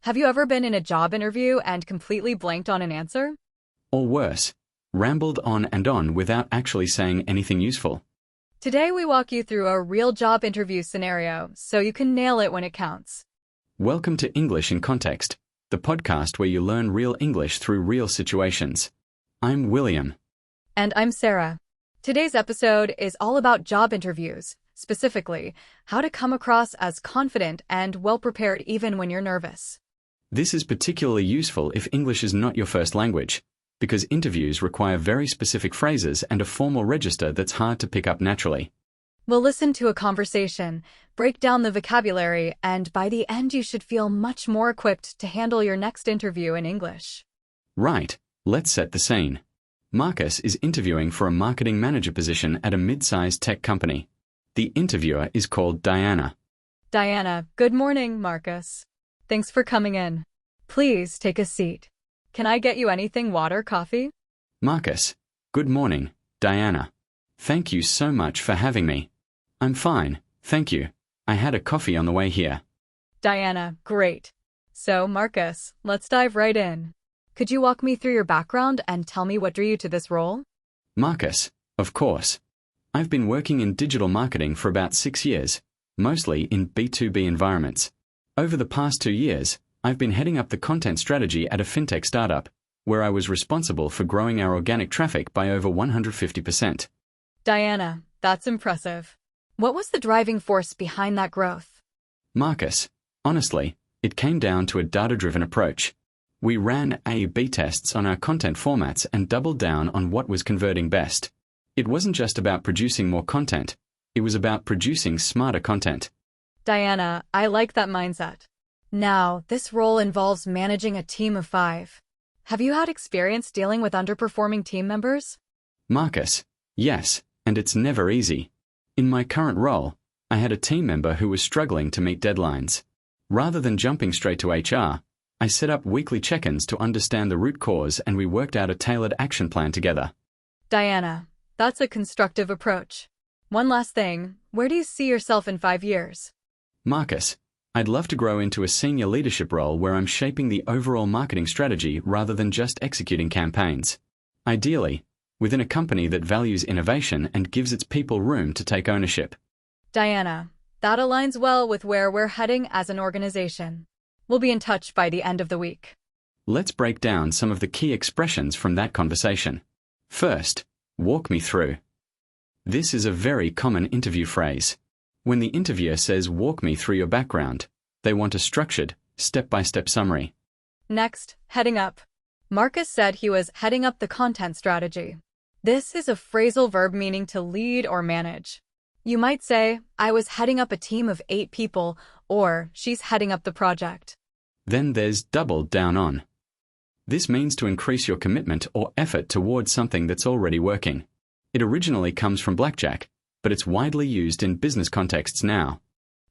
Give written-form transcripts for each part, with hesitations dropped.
Have you ever been in a job interview and completely blanked on an answer? Or worse, rambled on and on without actually saying anything useful. Today we walk you through a real job interview scenario so you can nail it when it counts. Welcome to English in Context, the podcast where you learn real English through real situations. I'm William. And I'm Sarah. Today's episode is all about job interviews, specifically how to come across as confident and well-prepared even when you're nervous. This is particularly useful if English is not your first language, because interviews require very specific phrases and a formal register that's hard to pick up naturally. We'll listen to a conversation, break down the vocabulary, and by the end you should feel much more equipped to handle your next interview in English. Right, let's set the scene. Marcus is interviewing for a marketing manager position at a mid-sized tech company. The interviewer is called Diana. Diana, good morning, Marcus. Thanks for coming in. Please take a seat. Can I get you anything, water, coffee? Marcus, good morning, Diana. Thank you so much for having me. I'm fine, thank you. I had a coffee on the way here. Diana, great. So, Marcus, let's dive right in. Could you walk me through your background and tell me what drew you to this role? Marcus, of course. I've been working in digital marketing for about 6 years, mostly in B2B environments. Over the past 2 years, I've been heading up the content strategy at a fintech startup, where I was responsible for growing our organic traffic by over 150%. Diana, that's impressive. What was the driving force behind that growth? Marcus, honestly, it came down to a data-driven approach. We ran A/B tests on our content formats and doubled down on what was converting best. It wasn't just about producing more content, it was about producing smarter content. Diana, I like that mindset. Now, this role involves managing a team of 5. Have you had experience dealing with underperforming team members? Marcus, yes, and it's never easy. In my current role, I had a team member who was struggling to meet deadlines. Rather than jumping straight to HR, I set up weekly check-ins to understand the root cause and we worked out a tailored action plan together. Diana, that's a constructive approach. One last thing, where do you see yourself in 5 years? Marcus, I'd love to grow into a senior leadership role where I'm shaping the overall marketing strategy rather than just executing campaigns. Ideally, within a company that values innovation and gives its people room to take ownership. Diana, that aligns well with where we're heading as an organization. We'll be in touch by the end of the week. Let's break down some of the key expressions from that conversation. First, walk me through. This is a very common interview phrase. When the interviewer says walk me through your background, they want a structured, step-by-step summary. Next, heading up. Marcus said he was heading up the content strategy. This is a phrasal verb meaning to lead or manage. You might say, I was heading up a team of 8 people, or she's heading up the project. Then there's doubled down on. This means to increase your commitment or effort towards something that's already working. It originally comes from blackjack, but it's widely used in business contexts now.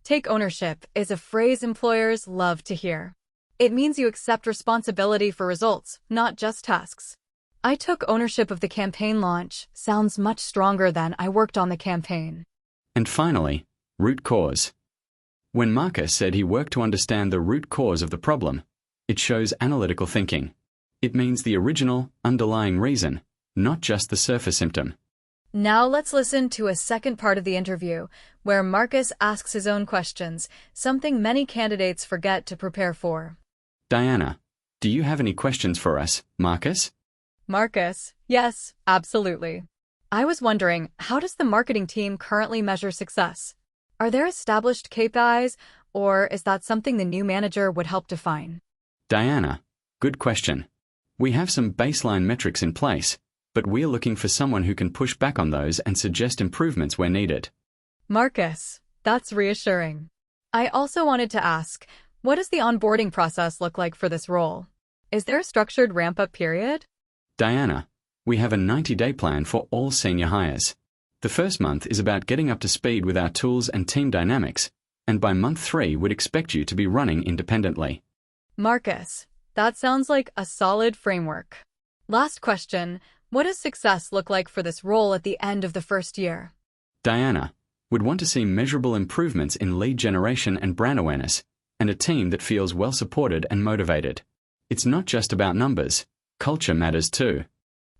Take ownership is a phrase employers love to hear. It means you accept responsibility for results, not just tasks. I took ownership of the campaign launch sounds much stronger than I worked on the campaign. And finally, root cause. When Marcus said he worked to understand the root cause of the problem, it shows analytical thinking. It means the original, underlying reason, not just the surface symptom. Now let's listen to a second part of the interview, where Marcus asks his own questions, something many candidates forget to prepare for. Diana, do you have any questions for us, Marcus? Marcus, yes, absolutely. I was wondering, how does the marketing team currently measure success? Are there established KPIs, or is that something the new manager would help define? Diana, good question. We have some baseline metrics in place, but we're looking for someone who can push back on those and suggest improvements where needed. Marcus, that's reassuring. I also wanted to ask, what does the onboarding process look like for this role? Is there a structured ramp-up period? Diana, we have a 90-day plan for all senior hires. The first month is about getting up to speed with our tools and team dynamics, and by month 3 we'd expect you to be running independently. Marcus, that sounds like a solid framework. Last question, what does success look like for this role at the end of the first year? Diana, would want to see measurable improvements in lead generation and brand awareness, and a team that feels well supported and motivated. It's not just about numbers, culture matters too.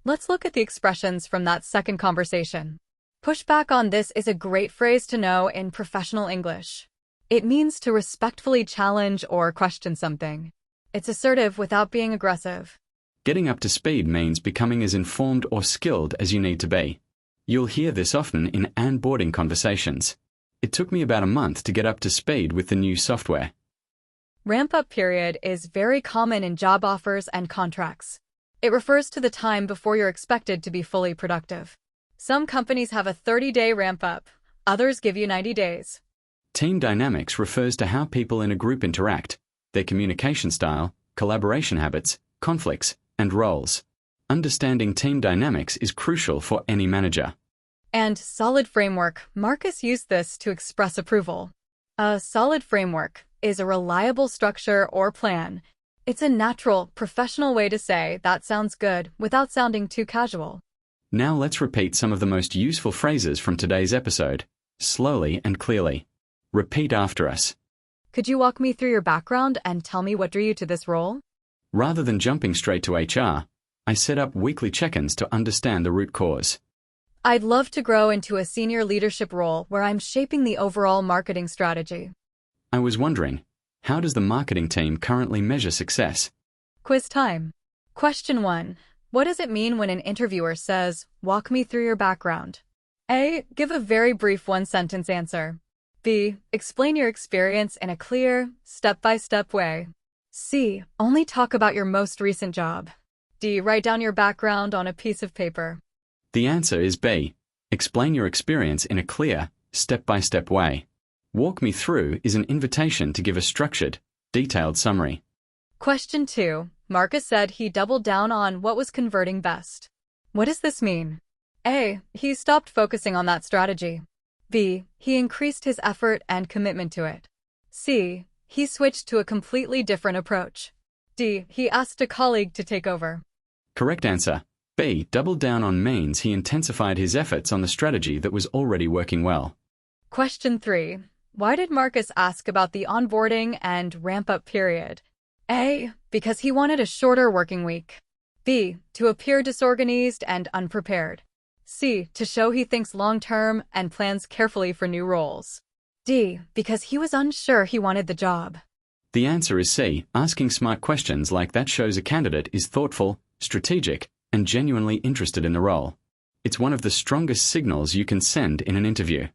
Let's look at the expressions from that second conversation. Push back on this is a great phrase to know in professional English. It means to respectfully challenge or question something. It's assertive without being aggressive. Getting up to speed means becoming as informed or skilled as you need to be. You'll hear this often in onboarding conversations. It took me about a month to get up to speed with the new software. Ramp-up period is very common in job offers and contracts. It refers to the time before you're expected to be fully productive. Some companies have a 30-day ramp-up, others give you 90 days. Team dynamics refers to how people in a group interact, their communication style, collaboration habits, conflicts, and roles. Understanding team dynamics is crucial for any manager. And solid framework. Marcus used this to express approval. A solid framework is a reliable structure or plan. It's a natural, professional way to say that sounds good without sounding too casual. Now let's repeat some of the most useful phrases from today's episode, slowly and clearly. Repeat after us. Could you walk me through your background and tell me what drew you to this role? Rather than jumping straight to HR, I set up weekly check-ins to understand the root cause. I'd love to grow into a senior leadership role where I'm shaping the overall marketing strategy. I was wondering, how does the marketing team currently measure success? Quiz time. Question 1. What does it mean when an interviewer says, "Walk me through your background"? A. Give a very brief one-sentence answer. B. Explain your experience in a clear, step-by-step way. C. Only talk about your most recent job. D. Write down your background on a piece of paper. The answer is B. Explain your experience in a clear, step-by-step way. Walk me through is an invitation to give a structured, detailed summary. Question 2. Marcus said he doubled down on what was converting best. What does this mean? A. He stopped focusing on that strategy. B. He increased his effort and commitment to it. C. He switched to a completely different approach. D. He asked a colleague to take over. Correct answer. B. Doubled down on means he intensified his efforts on the strategy that was already working well. Question 3. Why did Marcus ask about the onboarding and ramp-up period? A. Because he wanted a shorter working week. B. To appear disorganized and unprepared. C. To show he thinks long-term and plans carefully for new roles. D. Because he was unsure he wanted the job. The answer is C. Asking smart questions like that shows a candidate is thoughtful, strategic, and genuinely interested in the role. It's one of the strongest signals you can send in an interview.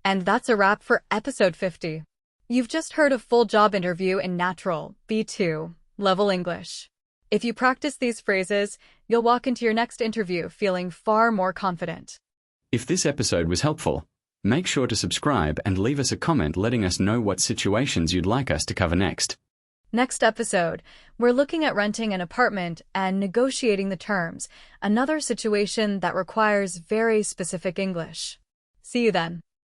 And that's a wrap for episode 50. You've just heard a full job interview in natural, B2, level English. If you practice these phrases, you'll walk into your next interview feeling far more confident. If this episode was helpful, make sure to subscribe and leave us a comment letting us know what situations you'd like us to cover next. Next episode, we're looking at renting an apartment and negotiating the terms, another situation that requires very specific English. See you then.